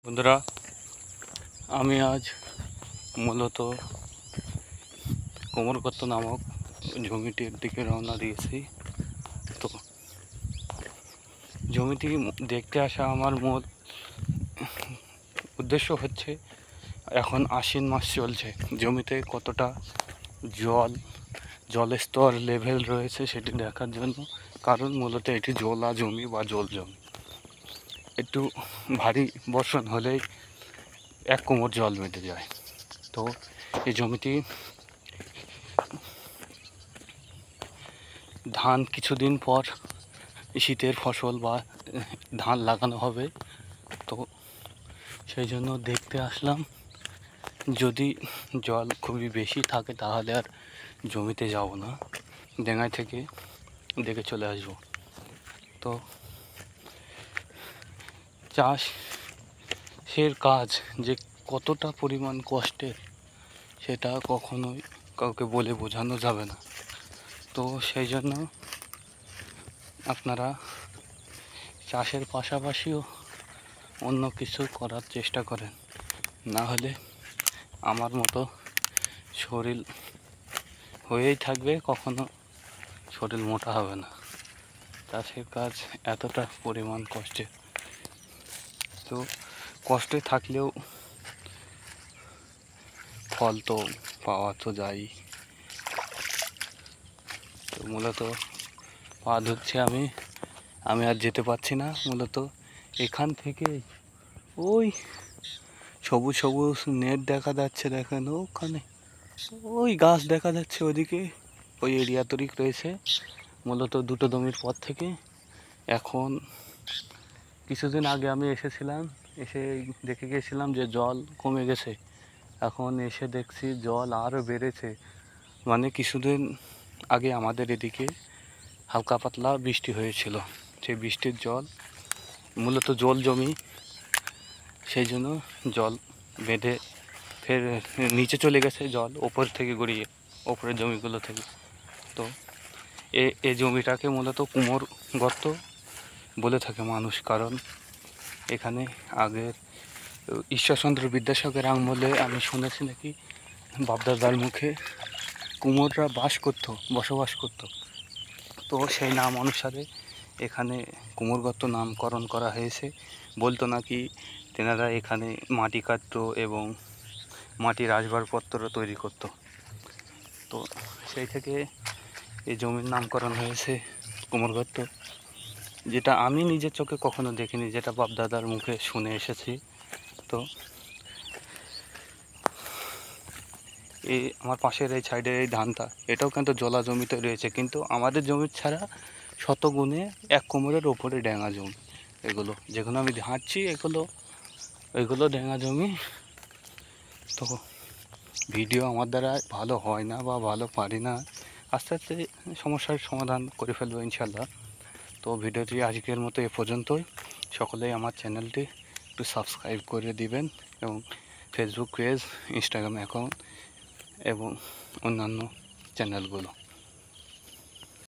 বন্ধুরা, আমি আজ মূলত কোমরগত্ত নামক জমিটির দিকে রওনা দিয়েছি। তো জমিটি দেখতে আসা আমার মূল উদ্দেশ্য হচ্ছে, এখন আশ্বিন মাস চলছে, জমিতে কতটা জলের স্তর লেভেল রয়েছে সেটি দেখার জন্য। কারণ মূলত এটি জলা জমি বা জল জমি, একটু ভারী বর্ষণ হলেই এক কোমর জল বেঁধে যায়। তো এই জমিটি ধান কিছুদিন পর শীতের ফসল বা ধান লাগানো হবে। তো সেই জন্য দেখতে আসলাম। যদি জল খুবই বেশি থাকে তাহলে আর জমিতে যাব না, ডেঙ্গাই থেকে দেখে চলে আসব। তো চাষের কাজ যে কতটা পরিমাণ কষ্টের সেটা কখনোই কাউকে বলে বোঝানো যাবে না। তো সেই জন্য আপনারা চাষের পাশাপাশিও অন্য কিছু করার চেষ্টা করেন, না হলে আমার মতো শরীর হয়েই থাকবে, কখনো শরীর মোটা হবে না। চাষের কাজ এতটা পরিমাণ কষ্টের। তো কষ্টে থাকলেও ফল তো পাওয়া তো যায়। তো মূলত পা ধুচ্ছি আমি আর যেতে পারছি না। মূলত এখান থেকে ওই সবুজ সবুজ নেট দেখা যাচ্ছে, দেখেন ওখানে ওই গাছ দেখা যাচ্ছে, ওদিকে ওই এরিয়া তরিক রয়েছে মূলত দুটো জমির পর থেকে। এখন কিছুদিন আগে আমি এসেছিলাম, এসে দেখে গিয়েছিলাম যে জল কমে গেছে। এখন এসে দেখছি জল আরও বেড়েছে। মানে কিছুদিন আগে আমাদের এদিকে হালকা পাতলা বৃষ্টি হয়েছিল, সেই বৃষ্টির জল মূলত জল জমি, সেই জন্য জল বেঁধে ফের নিচে চলে গেছে, জল ওপর থেকে গড়িয়ে ওপরের জমিগুলো থেকে। তো এই জমিটাকে মূলত কুমোর গর্ত বলে থাকে মানুষ। কারণ এখানে আগের ঈশ্বরচন্দ্র বিদ্যাসাগর আমলে আমি শুনেছি নাকি বাপদাদার মুখে কুমোররা বসবাস করত। তো সেই নাম অনুসারে এখানে কুমোর গর্ত নামকরণ করা হয়েছে। বলতো নাকি তেনারা এখানে মাটি কাটত এবং মাটির আসবাবপত্র তৈরি করত। তো সেই থেকে এই জমির নামকরণ হয়েছে কুমোর গর্ত, যেটা আমি নিজের চোখে কখনো দেখিনি, যেটা বাপদাদার মুখে শুনে এসেছি। তো এই আমার পাশের এই সাইডের এই ধানটা, এটাও কিন্তু জলা জমিতে রয়েছে, কিন্তু আমাদের জমির ছাড়া শতগুণে এক কোমরের ওপরে ডেঙ্গা জমি। এগুলো যেগুলো আমি হাঁটছি এগুলো ডেঙ্গা জমি। তো ভিডিও আমার দ্বারা ভালো হয় না বা ভালো পারি না, আস্তে আস্তে সমস্যার সমাধান করে ফেলবো ইনশাল্লাহ। তো ভিডিওটি আজকের মতো এ পর্যন্তই। সকলেই আমার চ্যানেলটি একটু সাবস্ক্রাইব করে দিবেন এবং ফেসবুক পেজ, ইনস্টাগ্রাম অ্যাকাউন্ট এবং অন্যান্য চ্যানেলগুলো